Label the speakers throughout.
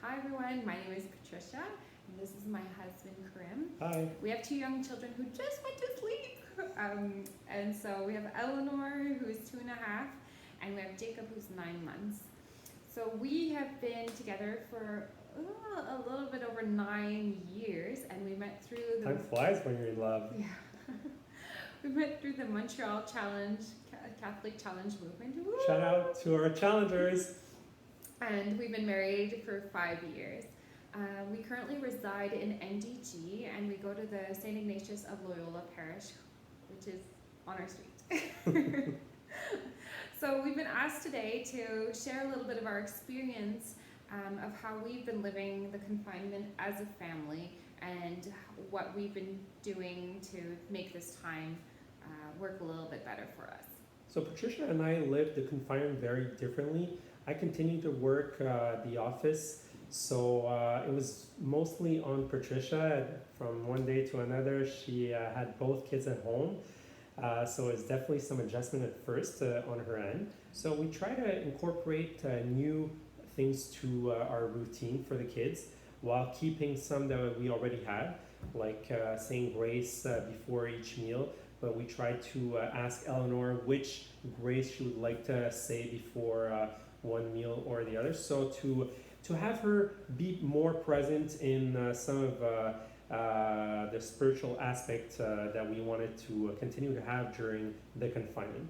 Speaker 1: Hi everyone, my name is Patricia and this is my husband Karim.
Speaker 2: Hi.
Speaker 1: We have two young children who just went to sleep. And so we have Eleanor who is 2.5 and we have Jacob who's 9 months. So we have been together for a little bit over 9 years and we met through the...
Speaker 2: Time flies when you're in love.
Speaker 1: Yeah. We met through the Montreal Challenge, Catholic Challenge movement. Woo!
Speaker 2: Shout out to our challengers.
Speaker 1: And we've been married for 5 years. We currently reside in NDG and we go to the St. Ignatius of Loyola Parish, which is on our street. So we've been asked today to share a little bit of our experience of how we've been living the confinement as a family and what we've been doing to make this time work a little bit better for us.
Speaker 2: So Patricia and I lived the confinement very differently. I continued to work the office, so it was mostly on Patricia. From one day to another, she had both kids at home, so it's definitely some adjustment at first on her end. So we try to incorporate new things to our routine for the kids while keeping some that we already had, like saying grace before each meal. But we try to ask Eleanor which grace she would like to say before one meal or the other. So to have her be more present in some of the spiritual aspect that we wanted to continue to have during the confinement.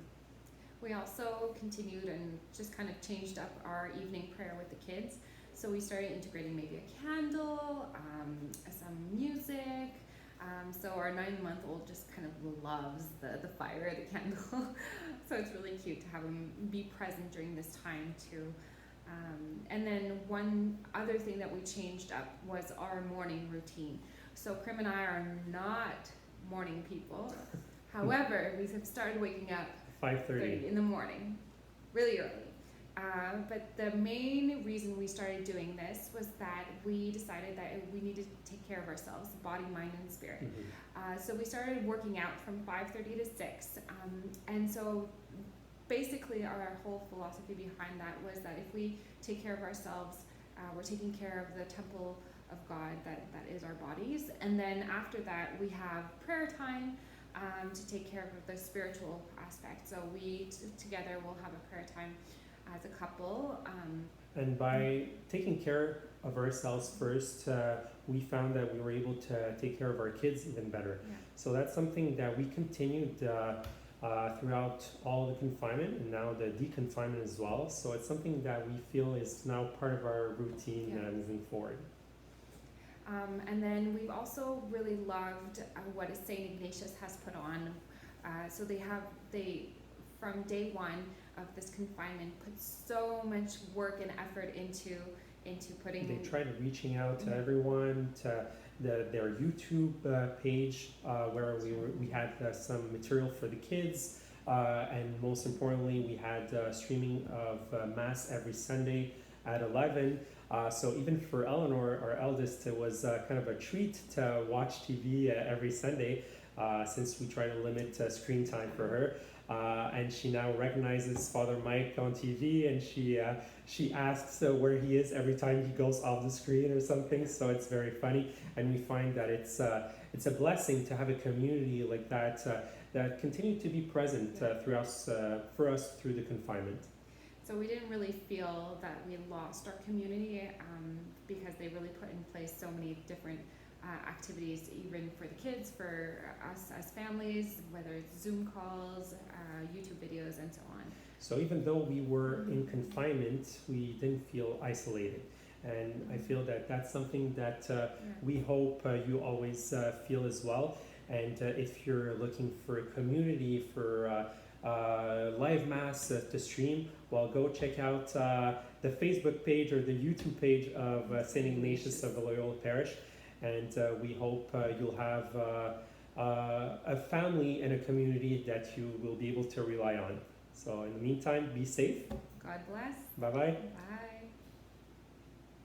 Speaker 1: We also continued and just kind of changed up our evening prayer with the kids. So we started integrating maybe a candle, some music. So our 9-month-old just kind of loves the fire, the candle. So it's really cute to have him be present during this time too. And then one other thing that we changed up was our morning routine. So Karim and I are not morning people. However, we have started waking up
Speaker 2: 5:30
Speaker 1: in the morning, really early. But the main reason we started doing this was that we decided that we needed to take care of ourselves, body, mind, and spirit. So we started working out from 5:30 to 6. And so basically our whole philosophy behind that was that if we take care of ourselves, we're taking care of the temple of God that is our bodies. And then after that, we have prayer time to take care of the spiritual aspect. So we together will have a prayer time as a couple.
Speaker 2: And by taking care of ourselves first, we found that we were able to take care of our kids even better.
Speaker 1: Yeah.
Speaker 2: So that's something that we continued throughout all the confinement and now the deconfinement as well. So it's something that we feel is now part of our routine moving forward.
Speaker 1: And then we've also really loved what St. Ignatius has put on. So they from day one of this confinement put so much work and effort into putting.
Speaker 2: They tried reaching out to everyone, to their YouTube page where we had some material for the kids, and most importantly we had streaming of Mass every Sunday at 11. So even for Eleanor, our eldest, it was kind of a treat to watch TV every Sunday since we try to limit screen time for her. And she now recognizes Father Mike on TV, and she asks where he is every time he goes off the screen or something. So it's very funny, and we find that it's a blessing to have a community like that that continued to be present for us through the confinement.
Speaker 1: So we didn't really feel that we lost our community because they really put in place so many different activities, even for the kids, for us as families, whether it's Zoom calls, YouTube videos, and so on.
Speaker 2: So even though we were in confinement, we didn't feel isolated. And I feel that that's something that we hope you always feel as well. And if you're looking for a community, for live Mass to stream, well, go check out the Facebook page or the YouTube page of St. Ignatius of the Loyola Parish. And we hope you'll have a family and a community that you will be able to rely on. So in the meantime, be safe.
Speaker 1: God bless.
Speaker 2: Bye-bye.
Speaker 1: Bye.